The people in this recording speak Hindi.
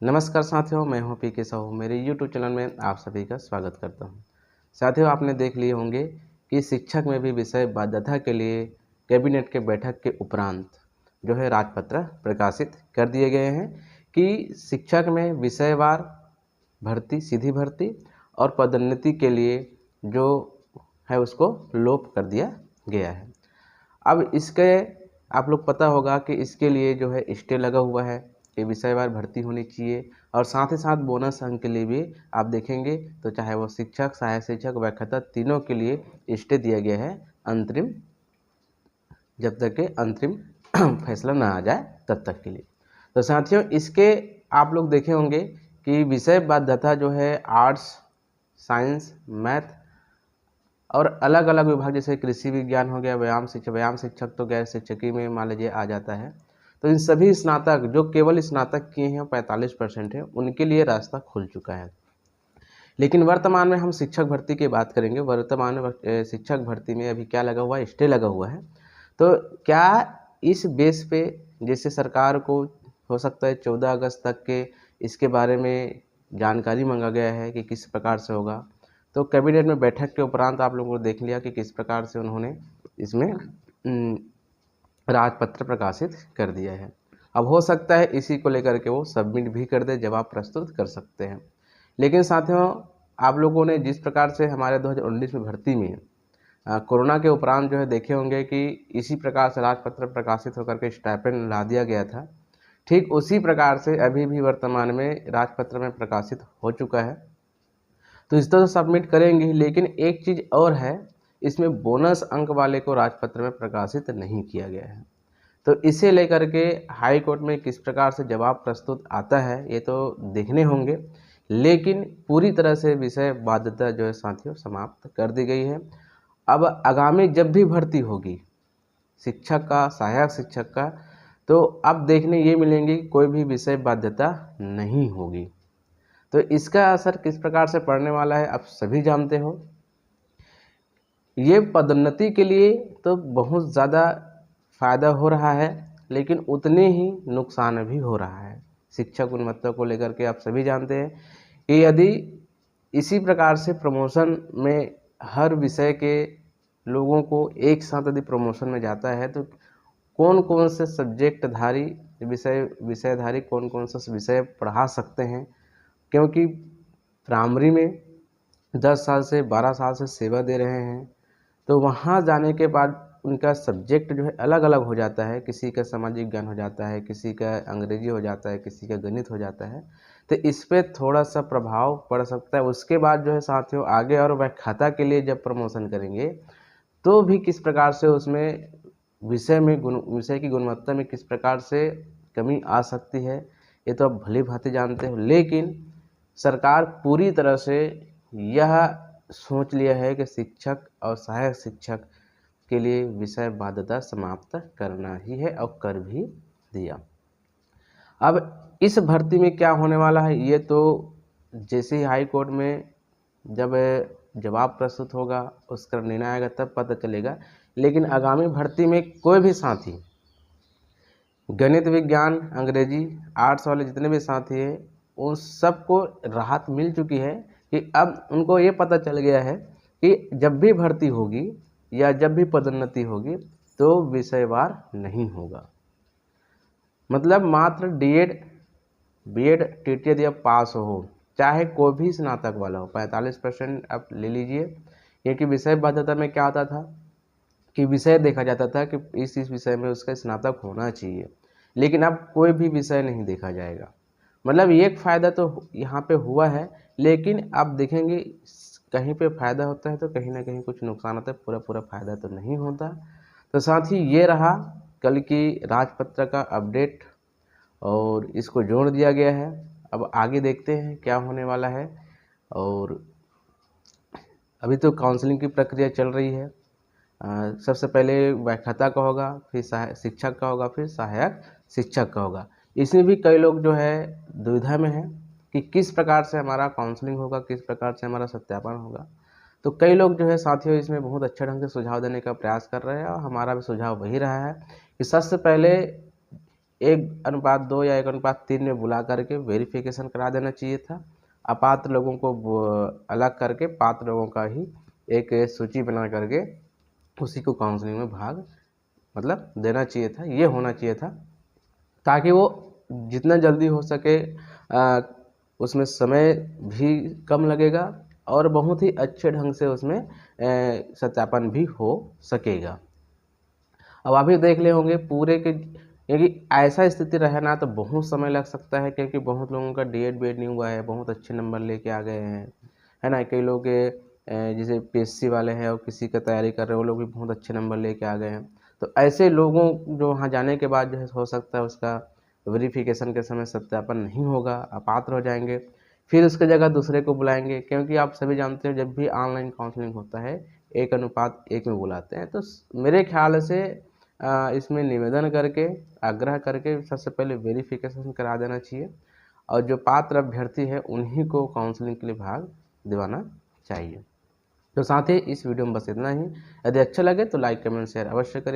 नमस्कार साथियों, मैं हूं पी के साहू। मेरे YouTube चैनल में आप सभी का स्वागत करता हूं। साथियों, आपने देख लिए होंगे कि शिक्षक में भी विषय बाध्यता के लिए कैबिनेट के बैठक के उपरांत जो है राजपत्र प्रकाशित कर दिए गए हैं कि शिक्षक में विषयवार भर्ती, सीधी भर्ती और पदोन्नति के लिए जो है उसको लोप कर दिया गया है। अब इसके आप लोग पता होगा कि इसके लिए जो है स्टे लगा हुआ है कि विषयवार भर्ती होनी चाहिए और साथ ही साथ बोनस अंक के लिए भी आप देखेंगे तो चाहे वो शिक्षक, सहायक शिक्षक, व्याख्याता तीनों के लिए स्टे दिया गया है अंतरिम, जब तक के अंतरिम फैसला ना आ जाए तब तक के लिए। तो साथियों, इसके आप लोग देखे होंगे कि विषय बाध्यता जो है आर्ट्स, साइंस, मैथ और अलग अलग विभाग जैसे कृषि विज्ञान हो गया, व्यायाम शिक्षक तो गैर शिक्षकी में मान लीजिए आ जाता है। तो इन सभी स्नातक जो केवल स्नातक किए हैं 45% है, उनके लिए रास्ता खुल चुका है। लेकिन वर्तमान में हम शिक्षक भर्ती की बात करेंगे। वर्तमान में शिक्षक भर्ती में अभी क्या लगा हुआ है, स्टे लगा हुआ है। तो क्या इस बेस पे जैसे सरकार को हो सकता है 14 अगस्त तक के इसके बारे में जानकारी मांगा गया है कि किस प्रकार से होगा। तो कैबिनेट में बैठक के उपरांत आप लोगों को देख लिया कि किस प्रकार से उन्होंने इसमें राजपत्र प्रकाशित कर दिया है। अब हो सकता है इसी को लेकर के वो सबमिट भी कर दे, जवाब प्रस्तुत कर सकते हैं। लेकिन साथियों, आप लोगों ने जिस प्रकार से हमारे 2019 में भर्ती में कोरोना के उपरांत जो है देखे होंगे कि इसी प्रकार से राजपत्र प्रकाशित होकर के स्टाइपेंड ला दिया गया था, ठीक उसी प्रकार से अभी भी वर्तमान में राजपत्र में प्रकाशित हो चुका है। तो इस तरह सबमिट करेंगे। लेकिन एक चीज़ और है, इसमें बोनस अंक वाले को राजपत्र में प्रकाशित नहीं किया गया है। तो इसे लेकर के हाई कोर्ट में किस प्रकार से जवाब प्रस्तुत आता है ये तो देखने होंगे। लेकिन पूरी तरह से विषय बाध्यता जो है साथियों समाप्त कर दी गई है। अब आगामी जब भी भर्ती होगी शिक्षक का, सहायक शिक्षक का, तो अब देखने ये मिलेंगे कि कोई भी विषय बाध्यता नहीं होगी। तो इसका असर किस प्रकार से पड़ने वाला है आप सभी जानते हो। ये पदोन्नति के लिए तो बहुत ज़्यादा फायदा हो रहा है, लेकिन उतने ही नुकसान भी हो रहा है। शिक्षा गुणवत्ता को लेकर के आप सभी जानते हैं कि यदि इसी प्रकार से प्रमोशन में हर विषय के लोगों को एक साथ यदि प्रमोशन में जाता है तो कौन कौन से सब्जेक्टधारी विषयधारी कौन कौन सा विषय पढ़ा सकते हैं, क्योंकि प्राइमरी में 10 साल से 12 साल से सेवा दे रहे हैं। तो वहाँ जाने के बाद उनका सब्जेक्ट जो है अलग अलग हो जाता है। किसी का सामाजिक ज्ञान हो जाता है, किसी का अंग्रेजी हो जाता है, किसी का गणित हो जाता है। तो इस पर थोड़ा सा प्रभाव पड़ सकता है। उसके बाद जो है साथियों आगे और व्याख्याता के लिए जब प्रमोशन करेंगे तो भी किस प्रकार से उसमें विषय की गुणवत्ता में किस प्रकार से कमी आ सकती है ये तो आप भली भांति जानते हो। लेकिन सरकार पूरी तरह से यह सोच लिया है कि शिक्षक और सहायक शिक्षक के लिए विषय बाध्यता समाप्त करना ही है और कर भी दिया। अब इस भर्ती में क्या होने वाला है ये तो जैसे ही हाई कोर्ट में जब जवाब प्रस्तुत होगा उसका निर्णय आएगा तब पता चलेगा। लेकिन आगामी भर्ती में कोई भी साथी गणित, विज्ञान, अंग्रेजी, आर्ट्स वाले जितने भी साथी हैं उन सबको राहत मिल चुकी है कि अब उनको ये पता चल गया है कि जब भी भर्ती होगी या जब भी पदोन्नति होगी तो विषयवार नहीं होगा। मतलब मात्र डीएड, बीएड, टीटी यदि आप पास हो, चाहे कोई भी स्नातक वाला हो, 45% आप ले लीजिए। क्योंकि विषय बाध्यता में क्या होता था कि विषय देखा जाता था कि इस विषय में उसका स्नातक होना चाहिए, लेकिन अब कोई भी विषय नहीं देखा जाएगा। मतलब एक फ़ायदा तो यहाँ पे हुआ है, लेकिन आप देखेंगे कहीं पे फ़ायदा होता है तो कहीं ना कहीं कुछ नुकसान होता है, पूरा पूरा फ़ायदा तो नहीं होता। तो साथ ही ये रहा कल की राजपत्र का अपडेट और इसको जोड़ दिया गया है। अब आगे देखते हैं क्या होने वाला है। और अभी तो काउंसलिंग की प्रक्रिया चल रही है। सबसे पहले व्याख्याता का होगा, फिर शिक्षक का होगा, फिर सहायक शिक्षक का होगा। इसमें भी कई लोग जो है दुविधा में है कि किस प्रकार से हमारा काउंसलिंग होगा, किस प्रकार से हमारा सत्यापन होगा। तो कई लोग जो है साथियों इसमें बहुत अच्छे ढंग से सुझाव देने का प्रयास कर रहे हैं और हमारा भी सुझाव वही रहा है कि सबसे पहले 1:2 या 1:3 में बुला करके वेरिफिकेशन करा देना चाहिए था। अपात्र लोगों को अलग करके पात्र लोगों का ही एक सूची बना करके उसी को काउंसलिंग में भाग मतलब देना चाहिए था, ये होना चाहिए था, ताकि वो जितना जल्दी हो सके उसमें समय भी कम लगेगा और बहुत ही अच्छे ढंग से उसमें सत्यापन भी हो सकेगा। अब आप भी देख ले होंगे पूरे के, क्योंकि ऐसा स्थिति रहे ना तो बहुत समय लग सकता है, क्योंकि बहुत लोगों का डीएड बीएड नहीं हुआ है, बहुत अच्छे नंबर लेके आ गए हैं, है ना। कई लोग जैसे पीएससी वाले हैं और किसी का तैयारी कर रहे हैं, वो लोग भी बहुत अच्छे नंबर लेके आ गए हैं। तो ऐसे लोगों जो वहाँ जाने के बाद जो है हो सकता है उसका वेरिफिकेशन के समय सत्यापन नहीं होगा, अपात्र हो जाएंगे, फिर उसकी जगह दूसरे को बुलाएंगे। क्योंकि आप सभी जानते हो जब भी ऑनलाइन काउंसलिंग होता है 1:1 में बुलाते हैं। तो मेरे ख्याल से इसमें निवेदन करके आग्रह करके सबसे पहले वेरिफिकेशन करा देना चाहिए और जो पात्र अभ्यर्थी है उन्हीं को काउंसलिंग के लिए भाग दिलाना चाहिए। तो साथ ही इस वीडियो में बस इतना ही। यदि अच्छा लगे तो लाइक कमेंट शेयर अवश्य करें।